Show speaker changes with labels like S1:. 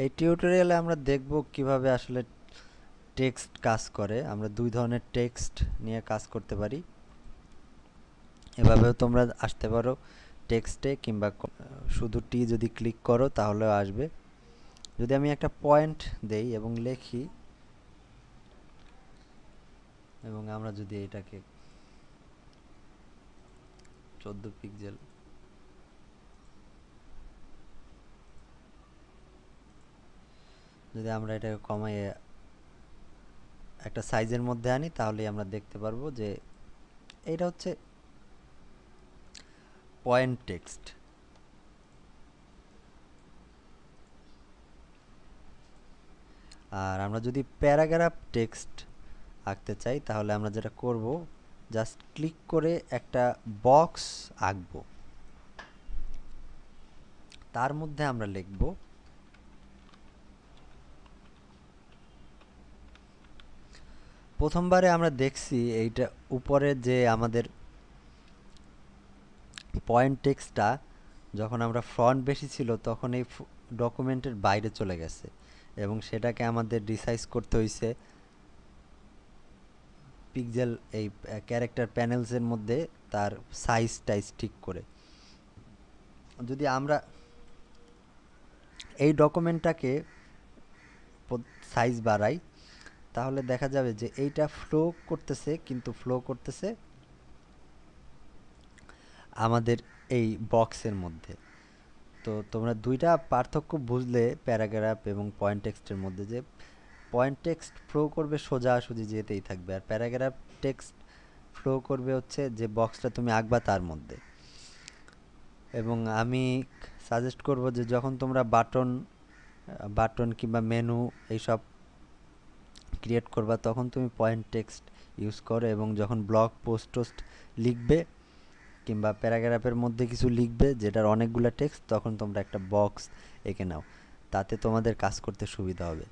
S1: এই টিউটোরিয়ালে আমরা দেখব কিভাবে আসলে টেক্সট কাজ করে। আমরা দুই ধরনের টেক্সট নিয়ে কাজ করতে পারি। এভাবেও তোমরা আসতে পারো টেক্সটে, কিংবা শুধু টি যদি ক্লিক করো তাহলেও আসবে। যদি আমি একটা পয়েন্ট দেই এবং লিখি, এবং আমরা যদি এটাকে 14 পিক্সেল যদি আমরা এটাকে কমাইয়ে একটা সাইজের মধ্যে আনি, তাহলেই আমরা দেখতে পারবো যে এটা হচ্ছে পয়েন্ট টেক্সট। আর আমরা যদি প্যারাগ্রাফ টেক্সট আঁকতে চাই, তাহলে আমরা যেটা করব, জাস্ট ক্লিক করে একটা বক্স আঁকব। তার মধ্যে আমরা লিখব প্রথমবারে আমরা দেখছি এইটা উপরে যে আমাদের পয়েন্ট টেক্সটটা, যখন আমরা ফন্ট বেশি ছিল তখন এই ডকুমেন্টের বাইরে চলে গেছে, এবং সেটাকে আমাদের রিসাইজ করতে হয়েছে পিক্সেল এই ক্যারেক্টার প্যানেলসের মধ্যে তার সাইজ টাইজ ঠিক করে। যদি আমরা এই ডকুমেন্টটাকে সাইজ বাড়াই, তাহলে দেখা যাবে যে এইটা ফ্লো করতেছে, কিন্তু ফ্লো করতেছে আমাদের এই বক্সের মধ্যে। তো তোমরা দুইটা পার্থক্য বুঝলে প্যারাগ্রাফ এবং পয়েন্ট টেক্সটের মধ্যে, যে পয়েন্ট টেক্সট ফ্লো করবে সোজাসুজি যেতেই থাকবে, আর প্যারাগ্রাফ টেক্সট ফ্লো করবে হচ্ছে যে বক্সটা তুমি আঁকবা তার মধ্যে। এবং আমি সাজেস্ট করব যে যখন তোমরা বাটন কিংবা মেনু এইসব ক্রিয়েট করবা, তখন তুমি পয়েন্ট টেক্সট ইউজ করো, এবং যখন ব্লগ পোস্ট টোস্ট লিখবে কিংবা প্যারাগ্রাফের মধ্যে কিছু লিখবে যেটার অনেকগুলো টেক্সট, তখন তোমরা একটা বক্স এঁকে নাও, তাতে তোমাদের কাজ করতে সুবিধা হবে।